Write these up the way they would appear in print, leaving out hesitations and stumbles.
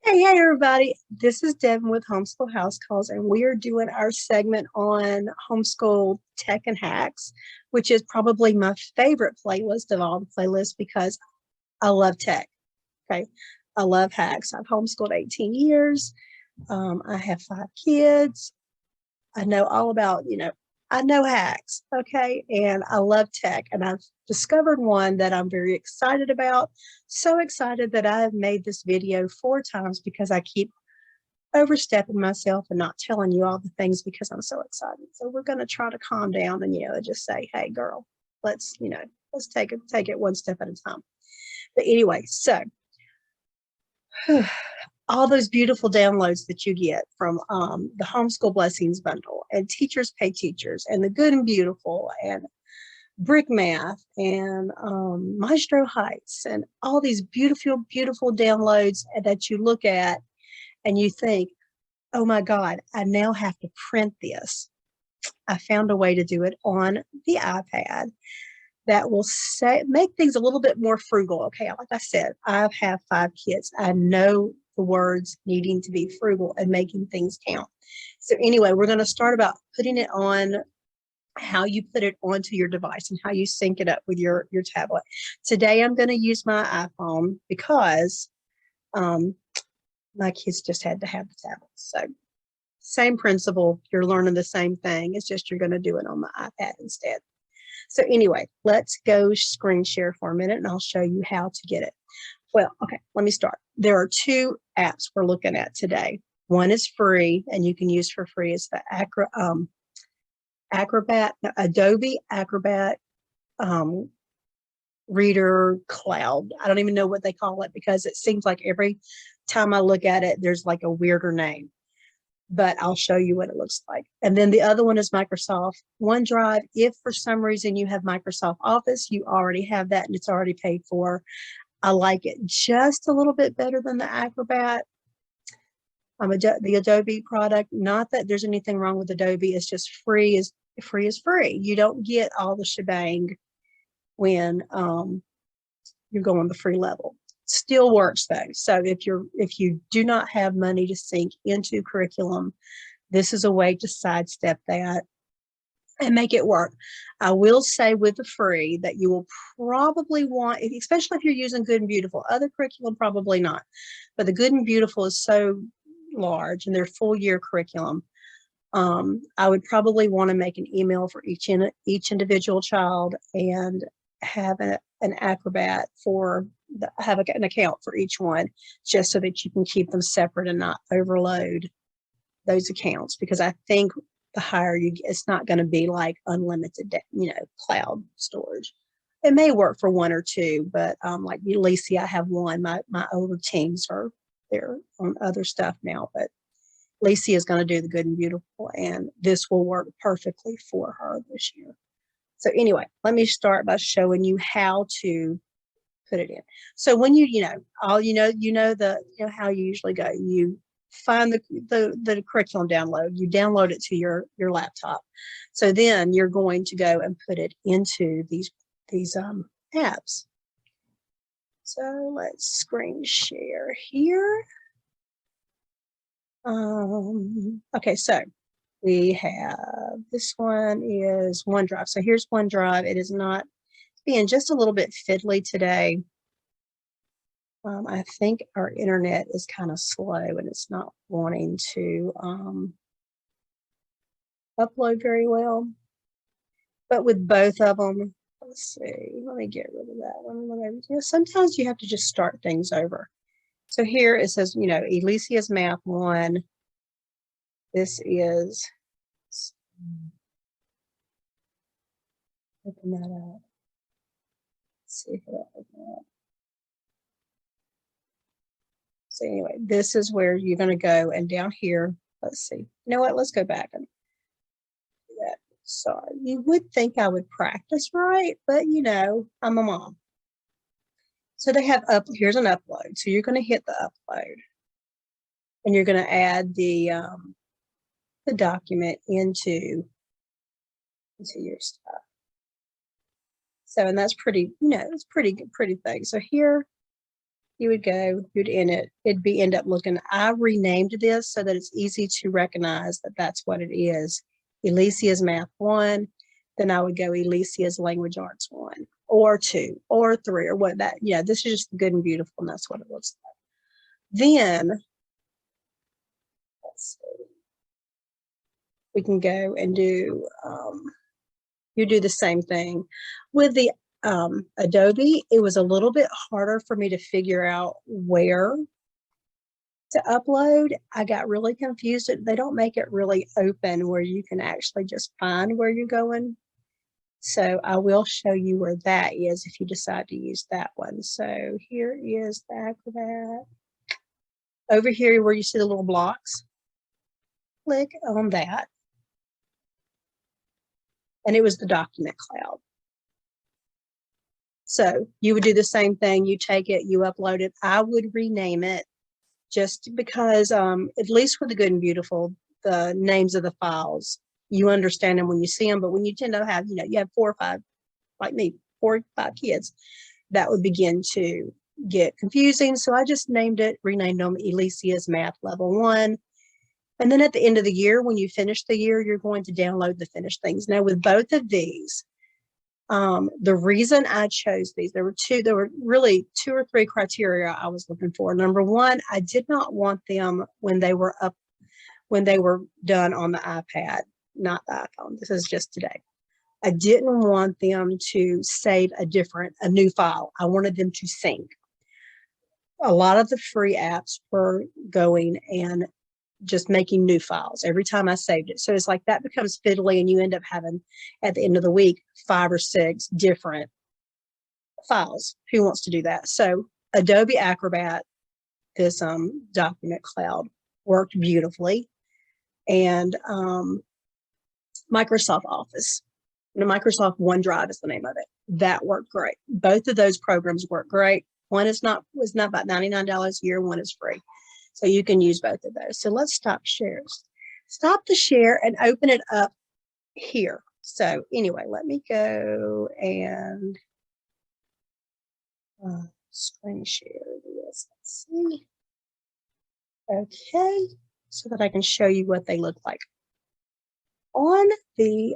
Hey, everybody. This is Devin with Homeschool House Calls, and we are doing our segment on homeschool tech and hacks, which is probably my favorite playlist of all the playlists because I love tech. Okay. I love hacks. I've homeschooled 18 years. I have 5 kids. I know all about, I know hacks. Okay. And I love tech. And I've discovered one that I'm very excited about. So excited that I have made this video 4 times because I keep overstepping myself and not telling you all the things because I'm so excited. So we're going to try to calm down and, just say, hey, girl, let's take it one step at a time. But anyway, so all those beautiful downloads that you get from the Homeschool Blessings Bundle and Teachers Pay Teachers and the Good and Beautiful and Brick Math and Maestro Heights and all these beautiful, beautiful downloads that you look at and you think, oh my God, I now have to print this. I found a way to do it on the iPad that will make things a little bit more frugal. Okay, like I said, I have 5 kids. I know the words needing to be frugal and making things count. So anyway, we're going to start about putting it on, how you put it onto your device and how you sync it up with your tablet. Today, I'm going to use my iPhone because my kids just had to have the tablet. So same principle, you're learning the same thing. It's just you're going to do it on the iPad instead. So anyway, let's go screen share for a minute and I'll show you how to get it. Well, okay, let me start. There are 2 apps we're looking at today. One is free and you can use for free. It's the Adobe Acrobat Reader Cloud. I don't even know what they call it because it seems like every time I look at it, there's like a weirder name. But I'll show you what it looks like. And then the other one is Microsoft OneDrive. If for some reason you have Microsoft Office, you already have that and it's already paid for. I like it just a little bit better than the Acrobat. The Adobe product. Not that there's anything wrong with Adobe. It's just free is free. You don't get all the shebang when you're going the free level. Still works though. So if you do not have money to sink into curriculum, this is a way to sidestep that and make it work. I will say with the free that you will probably want, especially if you're using Good and Beautiful. Other curriculum, probably not. But the Good and Beautiful is so large and their full year curriculum. I would probably want to make an email for each individual child and have an Acrobat have an account for each one, just so that you can keep them separate and not overload those accounts. Because I think the higher you get, it's not going to be like unlimited, cloud storage. It may work for 1 or 2, but like Lacey, I have 1. My older teams they're on other stuff now, but Lacey is going to do the Good and Beautiful, and this will work perfectly for her this year. So anyway, let me start by showing you how to put it in. So when how you usually go. You find the curriculum download. You download it to your laptop. So then you're going to go and put it into these apps. So let's screen share here. Okay, so we have, this one is OneDrive. So here's OneDrive. It is not being just a little bit fiddly today. I think our internet is kind of slow and it's not wanting to upload very well. But with both of them, let's see, let me get rid of that one. Sometimes you have to just start things over. So here it says, Alicia's Math 1. This is, open that up. Let's see if it'll open up. So anyway, this is where you're going to go, and down here, let's see. You know what? Let's go back and do that. Sorry, you would think I would practice right, but I'm a mom. So they have here's an upload. So you're going to hit the upload, and you're going to add the document into your stuff. So, and that's pretty, it's pretty thing. So here you would go, you'd end it. End up looking. I renamed this so that it's easy to recognize that that's what it is. Elisia's Math 1. Then I would go Elisia's Language Arts 1 or 2 or 3 or what that. Yeah, this is just good and beautiful, and that's what it looks like. Then let's see. We can go and do. You do the same thing with the Adobe. It was a little bit harder for me to figure out where to upload. I got really confused. They don't make it really open where you can actually just find where you're going. So I will show you where that is if you decide to use that one. So here is the Acrobat. Over here where you see the little blocks, click on that. And it was the document cloud. So you would do the same thing. You take it, you upload it. I would rename it just because, at least with the good and beautiful, the names of the files, you understand them when you see them. But when you tend to have, you have 4 or 5, like me, 4 or 5 kids, that would begin to get confusing. So I just renamed them Elisia's Math Level 1. And then at the end of the year, when you finish the year, you're going to download the finished things. Now with both of these, the reason I chose these, there were really 2 or 3 criteria I was looking for. Number one, I did not want them when they were done on the iPad, not the iPhone. This is just today. I didn't want them to save a new file. I wanted them to sync. A lot of the free apps were going and just making new files every time I saved it. So it's like that becomes fiddly, and you end up having at the end of the week 5 or 6 different files. Who wants to do that? So Adobe Acrobat, this document cloud, worked beautifully, and Microsoft Office, Microsoft OneDrive is the name of it. That worked great. Both of those programs work great. One was not about $99 a year. One is free. So you can use both of those. So let's stop shares. Stop the share and open it up here. So anyway, let me go and screen share this. Let's see. Okay, so that I can show you what they look like. On the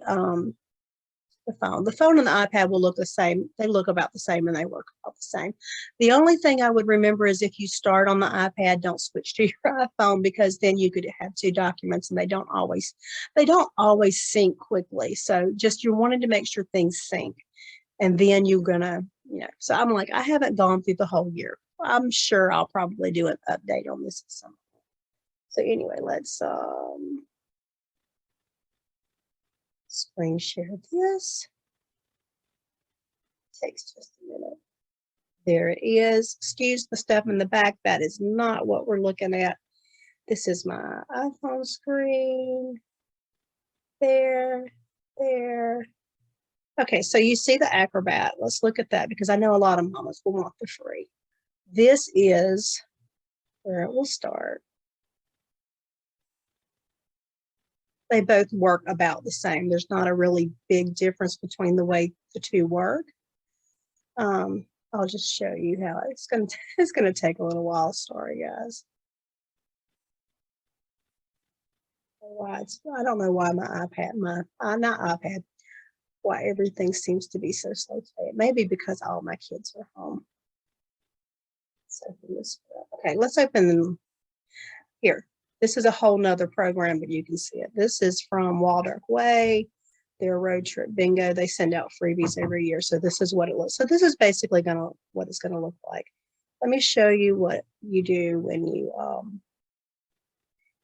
phone. The phone and the iPad will look the same. They look about the same and they work about the same. The only thing I would remember is if you start on the iPad, don't switch to your iPhone, because then you could have 2 documents and they don't always sync quickly. So just you're wanting to make sure things sync, and then you're gonna, so I'm like, I haven't gone through the whole year. I'm sure I'll probably do an update on this at some point. So anyway, let's screen share this. Takes just a minute. There it is. Excuse the stuff in the back. That is not what we're looking at. This is my iPhone screen. There. Okay, so you see the Acrobat. Let's look at that, because I know a lot of mamas will want the free. This is where it will start. They both work about the same. There's not a really big difference between the way the 2 work. I'll just show you how it's gonna take a little while. Sorry, guys. I don't know why my iPad, not iPad, why everything seems to be so slow today. It may be because all my kids are home. Let's open this up. Okay, let's open them here. This is a whole nother program, but you can see it. This is from Waldorf Way. Their road trip bingo. They send out freebies every year. So this is what it looks. So this is basically what it's gonna look like. Let me show you what you do when you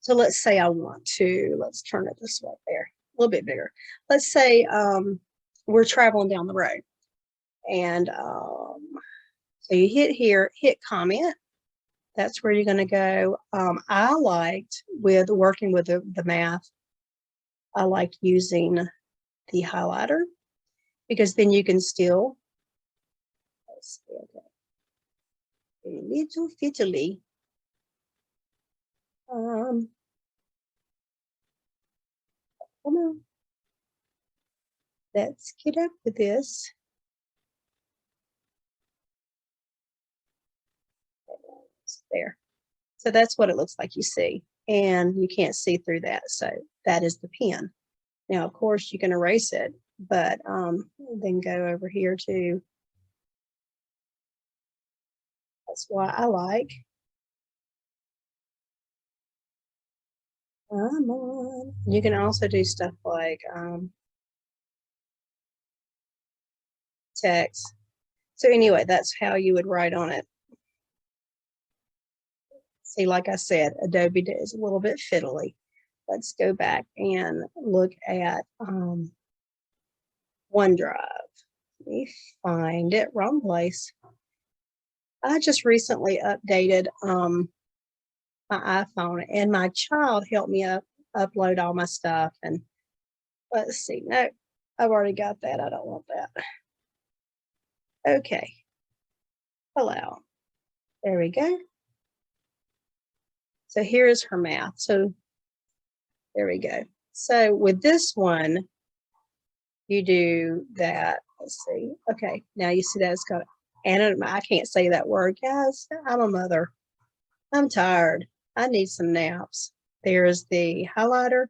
so let's say let's turn it this way there, a little bit bigger. Let's say we're traveling down the road, and so you hit here, hit comment. That's where you're gonna go. I liked with working with the math, I like using the highlighter, because then you can still, let's see, okay, a little fiddly. Come on, let's get up with this. there. So that's what it looks like you see. And you can't see through that. So that is the pen. Now, of course, you can erase it, but then go over here to, that's why I like, come on. You can also do stuff like text. So anyway, that's how you would write on it. See, like I said, Adobe is a little bit fiddly. Let's go back and look at OneDrive. Let me find it. Wrong place. I just recently updated my iPhone, and my child helped me upload all my stuff. And let's see. No, I've already got that. I don't want that. Okay. Allow. There we go. So here is her math. So there we go. So with this one, you do that. Let's see. Okay. Now you see that it's got, and I can't say that word, guys. I'm a mother. I'm tired. I need some naps. There's the highlighter.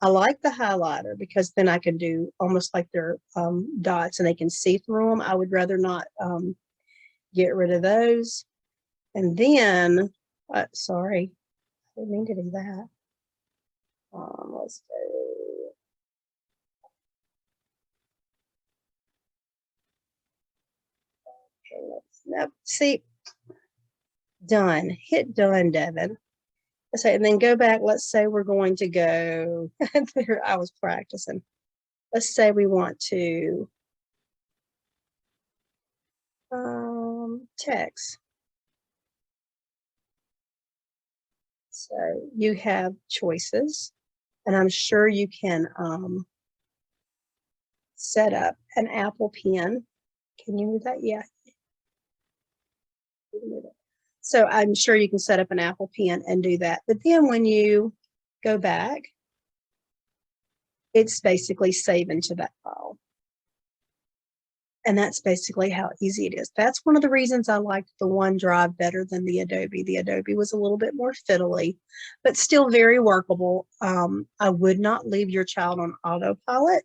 I like the highlighter because then I can do almost like they're dots and they can see through them. I would rather not get rid of those. And then, sorry, I didn't mean to do that. Let's go. Okay, nope. See, done. Hit done, Devin. So, and then go back. Let's say we're going to go. There, I was practicing. Let's say we want to text. So you have choices, and I'm sure you can set up an Apple Pen. Can you move that? Yeah. So I'm sure you can set up an Apple Pen and do that. But then when you go back, it's basically saving to that file. And that's basically how easy it is. That's one of the reasons I liked the OneDrive better than the Adobe. The Adobe was a little bit more fiddly, but still very workable. I would not leave your child on autopilot,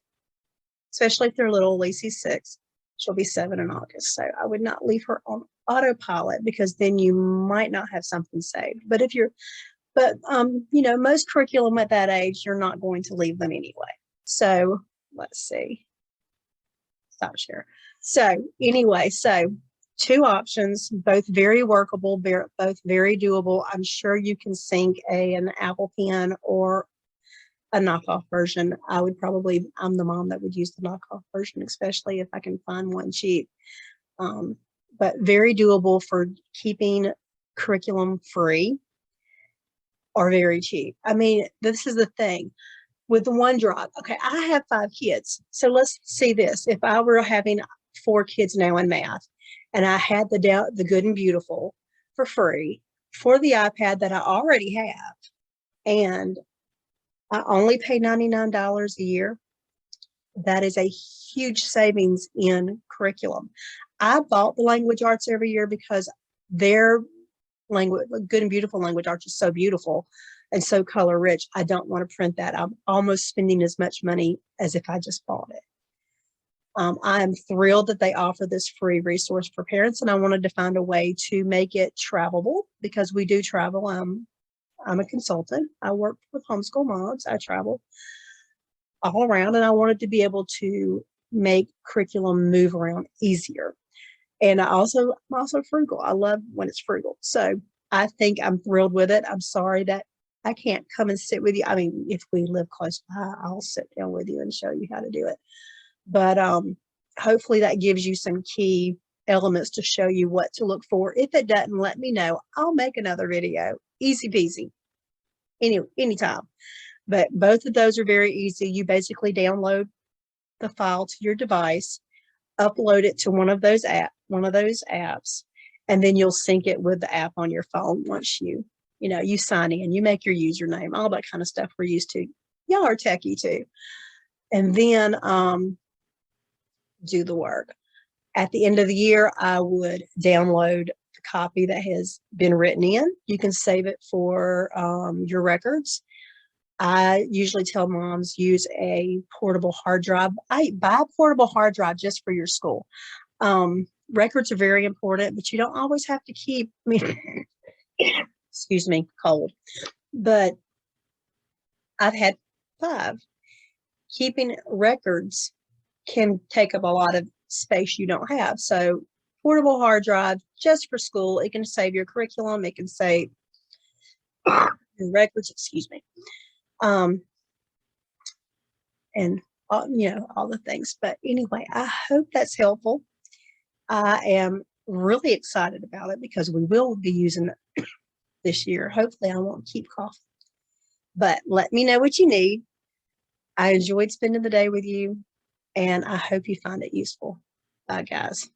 especially if they're little. Lacey's 6. She'll be 7 in August. So I would not leave her on autopilot because then you might not have something saved. But if you're, you know, most curriculum at that age, you're not going to leave them anyway. So let's see. Stop share. So anyway, so 2 options, both very workable, both very doable. I'm sure you can sync an Apple Pen or a knockoff version. I'm the mom that would use the knockoff version, especially if I can find one cheap. But very doable for keeping curriculum free or very cheap. I mean, this is the thing. With the OneDrive, okay, I have 5 kids. So let's see this. If I were having 4 kids now in math, and I had the good and beautiful for free for the iPad that I already have, and I only pay $99 a year, that is a huge savings in curriculum. I bought the language arts every year because their language, good and beautiful language arts is so beautiful and so color rich. I don't want to print that. I'm almost spending as much money as if I just bought it. I am thrilled that they offer this free resource for parents, and I wanted to find a way to make it travelable because we do travel. I'm a consultant. I work with homeschool moms. I travel all around, and I wanted to be able to make curriculum move around easier. And I'm also frugal. I love when it's frugal. So I think I'm thrilled with it. I'm sorry that I can't come and sit with you. I mean, if we live close by, I'll sit down with you and show you how to do it. But hopefully that gives you some key elements to show you what to look for. If it doesn't, let me know. I'll make another video. Easy peasy. Anytime. But both of those are very easy. You basically download the file to your device, upload it to one of those apps, and then you'll sync it with the app on your phone once you sign in, you make your username, all that kind of stuff we're used to. Y'all are techie too. And then do the work. At the end of the year, I would download the copy that has been written in. You can save it for your records. I usually tell moms use a portable hard drive. I buy a portable hard drive just for your school. Records are very important, but you don't always have to keep, I mean, excuse me, cold. But I've had 5. Keeping records can take up a lot of space you don't have. So portable hard drive just for school. It can save your curriculum. It can save your records, excuse me. And all the things. But anyway, I hope that's helpful. I am really excited about it because we will be using it this year. Hopefully I won't keep coughing. But let me know what you need. I enjoyed spending the day with you, and I hope you find it useful. Bye, guys.